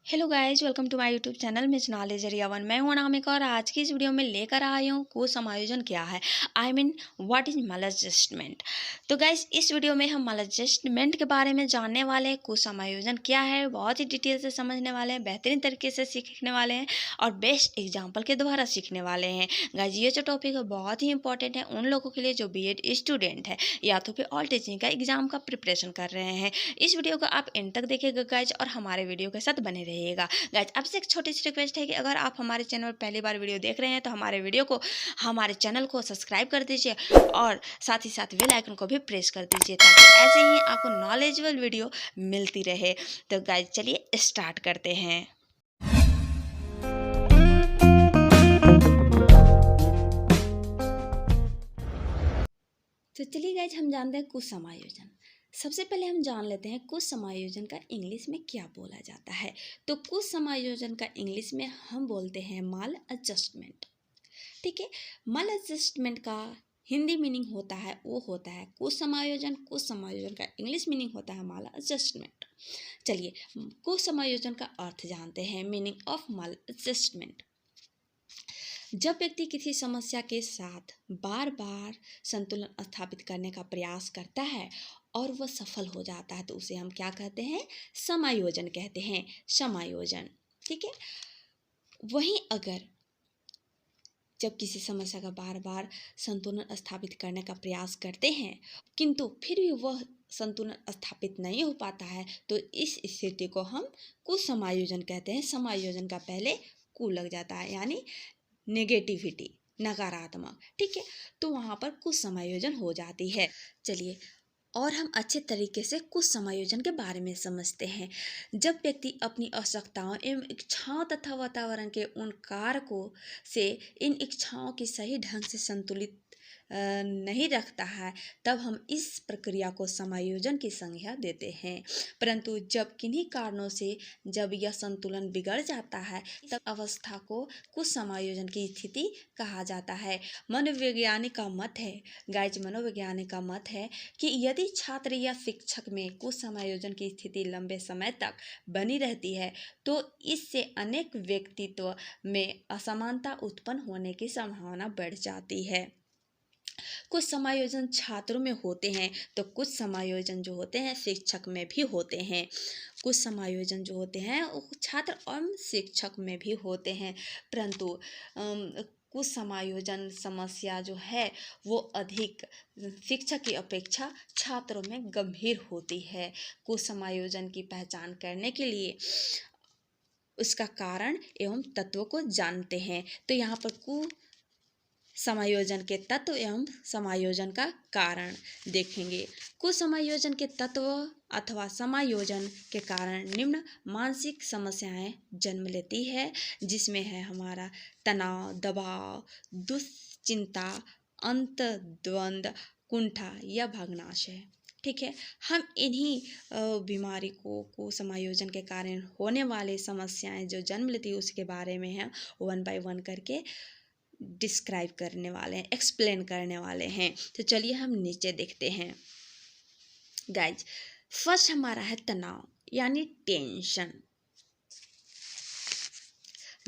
Hello guys, welcome to my YouTube channel miss knowledge area one. मैं हूं अनामिका और आज की इस वीडियो में लेकर आई हूं कुसमायोजन क्या है। I mean what is maladjustment. तो गाइज, इस वीडियो में हम मैलएडजस्टमेंट के बारे में जानने वाले हैं। कुसमायोजन क्या है बहुत ही डिटेल से समझने वाले हैं, बेहतरीन तरीके से सीखने वाले हैं और बेस्ट एग्जाम्पल के द्वारा सीखने वाले हैं। गाइज, ये जो टॉपिक है बहुत ही इंपॉर्टेंट है उन लोगों के लिए जो बीएड स्टूडेंट है या तो फिर ऑल टीचिंग का एग्जाम का प्रिपरेशन कर रहे हैं। इस वीडियो को आप एंड तक देखिएगा गाइज और हमारे वीडियो के साथ बने रहिएगा। गाइज, आपसे एक छोटी सी रिक्वेस्ट है कि अगर आप हमारे चैनल पर पहली बार वीडियो देख रहे हैं तो हमारे चैनल को सब्सक्राइब कर दीजिए और साथ ही साथ बेल आइकन को भी प्रेस कर दीजिए ताकि ऐसे ही आपको नॉलेजेबल वीडियो मिलती रहे। तो गाइज, चलिए स्टार्ट करते हैं। तो चलिए गाइज, हम जानते हैं कुसमायोजन। सबसे पहले हम जान लेते हैं कुसमायोजन का इंग्लिश में क्या बोला जाता है। तो कुसमायोजन का इंग्लिश में हम बोलते हैं माल एडजस्टमेंट। ठीक है, माल एडजस्टमेंट का हिंदी मीनिंग होता है कुसमायोजन। कुसमायोजन का इंग्लिश मीनिंग होता है माल एडजस्टमेंट। चलिए कुसमायोजन का अर्थ जानते हैं। मीनिंग ऑफ माल एडजस्टमेंट: जब व्यक्ति किसी समस्या के साथ बार बार संतुलन स्थापित करने का प्रयास करता है और वह सफल हो जाता है तो उसे हम क्या कहते हैं? समायोजन कहते हैं। समायोजन, ठीक है। वहीं अगर जब किसी समस्या का बार बार संतुलन स्थापित करने का प्रयास करते हैं किंतु फिर भी वह संतुलन स्थापित नहीं हो पाता है तो इस स्थिति को हम कुसमायोजन कहते हैं। समायोजन का पहले कु लग जाता है यानी नेगेटिविटी, नकारात्मक, ठीक है। तो वहाँ पर कुछ समायोजन हो जाती है। चलिए और हम अच्छे तरीके से कुछ समायोजन के बारे में समझते हैं। जब व्यक्ति अपनी आवश्यकताओं एवं इच्छाओं तथा वातावरण के उन कारकों से इन इच्छाओं की सही ढंग से संतुलित नहीं रखता है तब हम इस प्रक्रिया को समायोजन की संज्ञा देते हैं। परंतु जब किन्हीं कारणों से जब यह संतुलन बिगड़ जाता है तब अवस्था को कुछ समायोजन की स्थिति कहा जाता है। मनोवैज्ञानिक का मत है मनोवैज्ञानिक का मत है कि यदि छात्र या शिक्षक में कुछ समायोजन की स्थिति लंबे समय तक बनी रहती है तो इससे अनेक व्यक्तित्व में असमानता उत्पन्न होने की संभावना बढ़ जाती है। कुछ समायोजन छात्रों में होते हैं तो कुछ समायोजन जो होते हैं शिक्षक में भी होते हैं। कुछ समायोजन जो होते हैं वो छात्र और शिक्षक में भी होते हैं। परंतु कुछ समायोजन समस्या जो है वो अधिक शिक्षक की अपेक्षा छात्रों में गंभीर होती है। कुछ समायोजन की पहचान करने के लिए उसका कारण एवं तत्वों को जानते हैं। तो यहाँ पर समायोजन के तत्व एवं समायोजन का कारण देखेंगे। कुछ समायोजन के तत्व अथवा समायोजन के कारण निम्न मानसिक समस्याएं जन्म लेती है जिसमें है हमारा तनाव, दबाव, दुश्चिंता, अंतर्द्वंद, कुंठा या भग्नाशय। ठीक है, हम इन्हीं बीमारी को समायोजन के कारण होने वाले समस्याएं जो जन्म लेती है उसके बारे में हम वन बाय वन करके डिस्क्राइब करने वाले हैं, एक्सप्लेन करने वाले हैं। तो चलिए हम नीचे देखते हैं। गाइज, फर्स्ट हमारा है तनाव यानी टेंशन।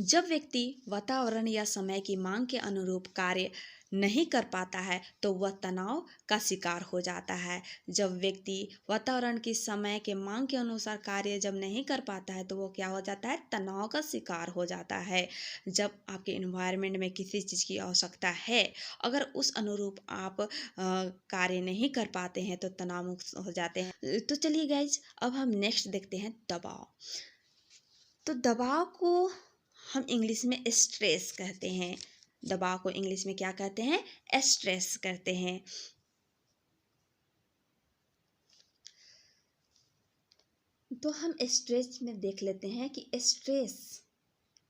जब व्यक्ति वातावरण या समय की मांग के अनुरूप कार्य नहीं कर पाता है तो वह तनाव का शिकार हो जाता है। जब व्यक्ति वातावरण की समय के मांग के अनुसार कार्य जब नहीं कर पाता है तो वो क्या हो जाता है? तनाव का शिकार हो जाता है। जब आपके इन्वायरमेंट में किसी चीज़ की आवश्यकता है अगर उस अनुरूप आप कार्य नहीं कर पाते हैं तो तनाव मुक्त हो जाते हैं। तो चलिए गाइज, अब हम नेक्स्ट देखते हैं दबाव। तो दबाव को हम इंग्लिश में स्ट्रेस कहते हैं। दबाव को इंग्लिश में क्या कहते हैं? स्ट्रेस कहते हैं। तो हम स्ट्रेस में देख लेते हैं कि स्ट्रेस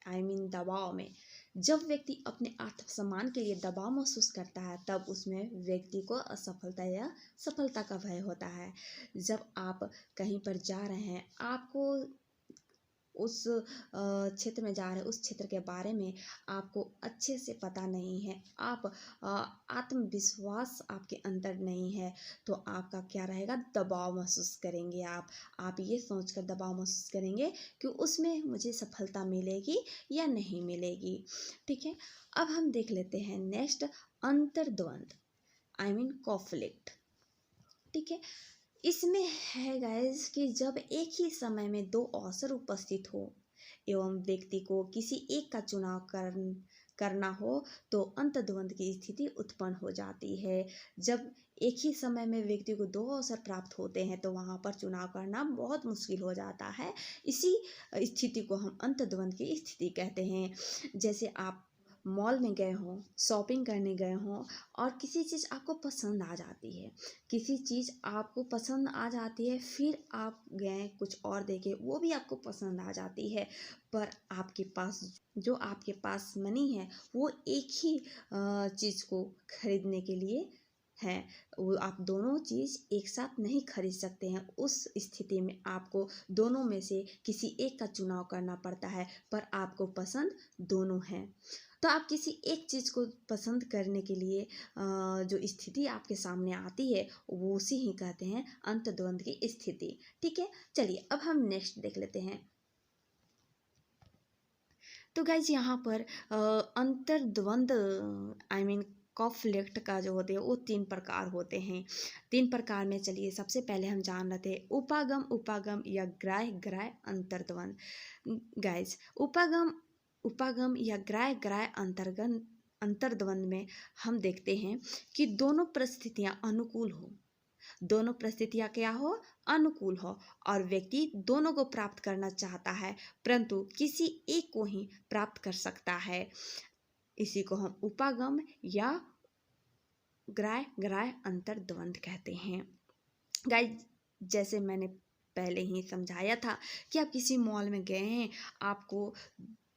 दबाव में जब व्यक्ति अपने आत्मसम्मान के लिए दबाव महसूस करता है तब उसमें व्यक्ति को असफलता या सफलता का भय होता है। जब आप कहीं पर जा रहे हैं, आपको उस क्षेत्र में जा रहे हैं, उस क्षेत्र के बारे में आपको अच्छे से पता नहीं है, आप आत्मविश्वास आपके अंदर नहीं है, तो आपका क्या रहेगा, दबाव महसूस करेंगे आप ये सोचकर दबाव महसूस करेंगे कि उसमें मुझे सफलता मिलेगी या नहीं मिलेगी। ठीक है, अब हम देख लेते हैं नेक्स्ट, अंतर्द्वंद, आई मीन कॉन्फ्लिक्ट। ठीक है, इसमें है गाइस कि जब एक ही समय में दो अवसर उपस्थित हो एवं व्यक्ति को किसी एक का चुनाव करना हो तो अंतर्द्वंद की स्थिति उत्पन्न हो जाती है। जब एक ही समय में व्यक्ति को दो अवसर प्राप्त होते हैं तो वहाँ पर चुनाव करना बहुत मुश्किल हो जाता है। इसी स्थिति को हम अंतर्द्वंद की स्थिति कहते हैं। जैसे आप मॉल में गए हों, शॉपिंग करने गए हों और किसी चीज़ आपको पसंद आ जाती है, किसी चीज़ आपको पसंद आ जाती है, फिर आप गए कुछ और देखे, वो भी आपको पसंद आ जाती है, पर आपके पास जो आपके पास मनी है वो एक ही चीज़ को खरीदने के लिए है, वो आप दोनों चीज़ एक साथ नहीं खरीद सकते हैं। उस स्थिति में आपको दोनों में से किसी एक का चुनाव करना पड़ता है, पर आपको पसंद दोनों हैं। तो आप किसी एक चीज़ को पसंद करने के लिए जो स्थिति आपके सामने आती है वो उसी ही कहते हैं अंतर्द्वंद की स्थिति। ठीक है, चलिए अब हम नेक्स्ट देख लेते हैं। तो गाइज यहाँ पर अंतर्द्वंद आई मीन कॉन्फ्लिक्ट का जो होते हैं वो 3 प्रकार होते हैं। 3 प्रकार में चलिए सबसे पहले हम जान लेते हैं उपागम उपागम या ग्राह्य ग्राह्य अंतर्द्वंद। गाइज उपागम या ग्राह्य ग्राह्य अंतर्द्वंद में हम देखते हैं कि दोनों परिस्थितियाँ अनुकूल हो, दोनों परिस्थितियाँ क्या हो, अनुकूल हो, और व्यक्ति दोनों को प्राप्त करना चाहता है परंतु किसी एक को ही प्राप्त कर सकता है। इसी को हम उपागम या ग्राह्य ग्राह्य अंतर्द्वंद कहते हैं। गाइस, जैसे मैंने पहले ही समझाया था कि आप किसी मॉल में गए हैं, आपको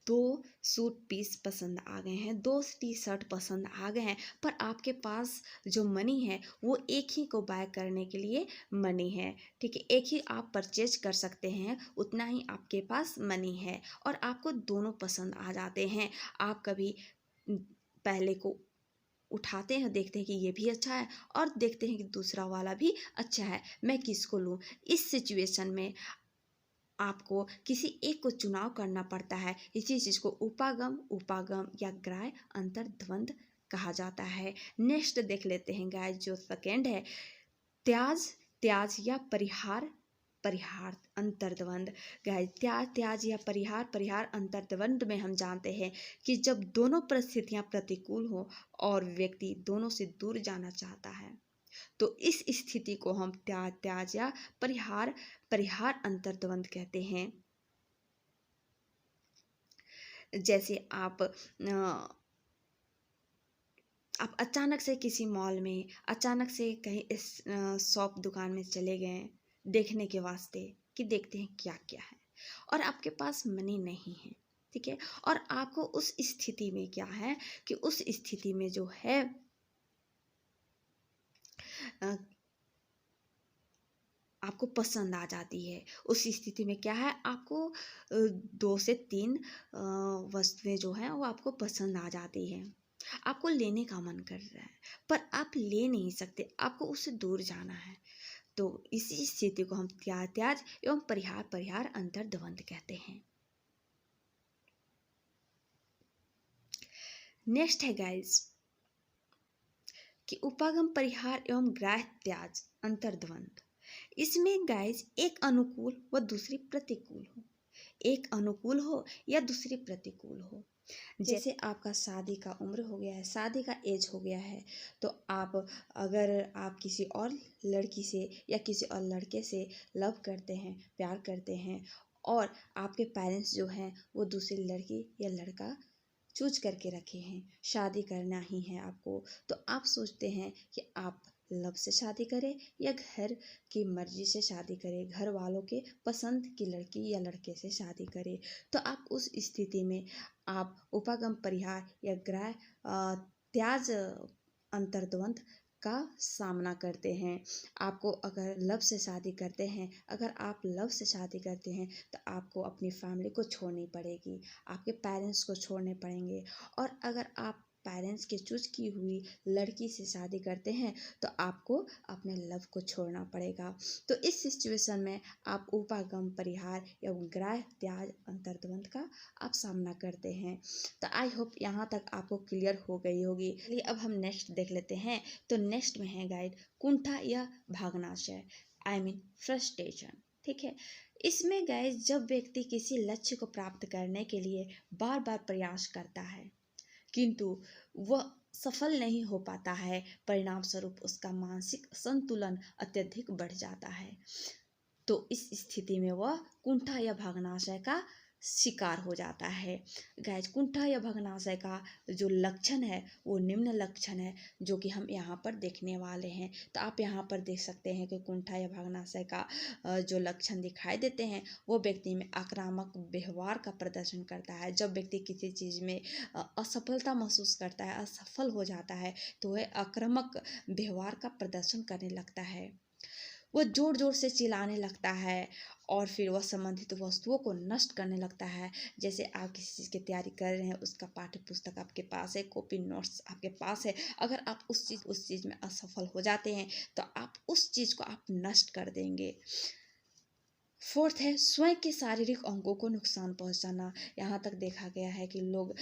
2 सूट पीस पसंद आ गए हैं, 2 टी शर्ट पसंद आ गए हैं, पर आपके पास जो मनी है वो एक ही को बाय करने के लिए मनी है। ठीक है, एक ही आप परचेज कर सकते हैं, उतना ही आपके पास मनी है और आपको दोनों पसंद आ जाते हैं। आप कभी पहले को उठाते हैं, देखते हैं कि ये भी अच्छा है और देखते हैं कि दूसरा वाला भी अच्छा है, मैं किसको लूँ। इस सिचुएशन में आपको किसी एक को चुनाव करना पड़ता है। इसी चीज़ को उपागम या ग्राह्य अंतर्द्वंद कहा जाता है। नेक्स्ट देख लेते हैं गाइस, जो सेकेंड है त्याज या परिहार अंतर्द्वंद। गाइस, त्याज या परिहार अंतर्द्वंद में हम जानते हैं कि जब दोनों परिस्थितियां प्रतिकूल हो और व्यक्ति दोनों से दूर जाना चाहता है तो इस स्थिति को हम त्याज या परिहार अंतर्द्वंद कहते हैं। जैसे आप अचानक से किसी मॉल में अचानक से कहीं इस शॉप दुकान में चले गए देखने के वास्ते कि देखते हैं क्या क्या है और आपके पास मनी नहीं है। ठीक है, और आपको उस स्थिति में क्या है कि उस स्थिति में जो है आपको पसंद आ जाती है। उस स्थिति में क्या है, आपको 2 से 3 वस्तुएं जो हैं वो आपको पसंद आ जाती है, आपको लेने का मन कर रहा है पर आप ले नहीं सकते, आपको उससे दूर जाना है। तो इसी स्थिति को हम त्याज एवं परिहार अंतर्द्वंद कहते हैं। नेक्स्ट है गाइस कि उपागम परिहार एवं ग्राह्य त्याज अंतर्द्वंद। इसमें गाइस एक अनुकूल व दूसरी प्रतिकूल हो, एक अनुकूल हो या दूसरी प्रतिकूल हो। जैसे आपका शादी का उम्र हो गया है, शादी का एज हो गया है, तो अगर आप किसी और लड़की से या किसी और लड़के से लव करते हैं, प्यार करते हैं और आपके पेरेंट्स जो हैं वो दूसरी लड़की या लड़का चूज करके रखे हैं, शादी करना ही है आपको, तो आप सोचते हैं कि आप लव से शादी करें या घर की मर्जी से शादी करें, घर वालों के पसंद की लड़की या लड़के से शादी करें। तो आप उस स्थिति में आप उपागम परिहार या ग्राह्य त्याज अंतर्द्वंद का सामना करते हैं। आपको अगर लव से शादी करते हैं, अगर आप लव से शादी करते हैं तो आपको अपनी फैमिली को छोड़नी पड़ेगी, आपके पेरेंट्स को छोड़ने पड़ेंगे। और अगर आप पेरेंट्स के चूज की हुई लड़की से शादी करते हैं तो आपको अपने लव को छोड़ना पड़ेगा। तो इस सिचुएशन में आप उपागम परिहार एवं ग्राह्य त्याग अंतर्द्वंद का आप सामना करते हैं। तो आई होप यहाँ तक आपको क्लियर हो गई होगी। चलिए अब हम नेक्स्ट देख लेते हैं। तो नेक्स्ट में है गाइड कुंठा या भागनाशय, आई मीन फ्रस्ट्रेशन। ठीक है, इसमें गाइस जब व्यक्ति किसी लक्ष्य को प्राप्त करने के लिए बार बार प्रयास करता है किंतु वह सफल नहीं हो पाता है, परिणाम स्वरूप उसका मानसिक संतुलन अत्यधिक बढ़ जाता है, तो इस स्थिति में वह कुंठा या भग्नाशय का शिकार हो जाता है। गाइस कुंठा या भग्नाशय का जो लक्षण है वो निम्न लक्षण है जो कि हम यहाँ पर देखने वाले हैं। तो आप यहाँ पर देख सकते हैं कि कुंठा या भग्नाशय का जो लक्षण दिखाई देते हैं वो व्यक्ति में आक्रामक व्यवहार का प्रदर्शन करता है। जब व्यक्ति किसी चीज़ में असफलता महसूस करता है, असफल हो जाता है, तो वह आक्रामक व्यवहार का प्रदर्शन करने लगता है। वह जोर जोर से चिल्लाने लगता है और फिर वह संबंधित वस्तुओं को नष्ट करने लगता है। जैसे आप किसी चीज़ की तैयारी कर रहे हैं, उसका पाठ्य पुस्तक आपके पास है, कॉपी नोट्स आपके पास है, अगर आप उस चीज़ में असफल हो जाते हैं तो आप उस चीज़ को आप नष्ट कर देंगे। फोर्थ है स्वयं के शारीरिक अंगों को नुकसान पहुंचाना। यहाँ तक देखा गया है कि लोग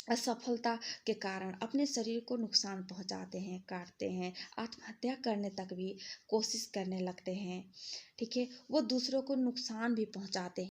असफलता के कारण अपने शरीर को नुकसान पहुंचाते हैं, काटते हैं, आत्महत्या करने तक भी कोशिश करने लगते हैं। ठीक है, वो दूसरों को नुकसान भी पहुंचाते हैं।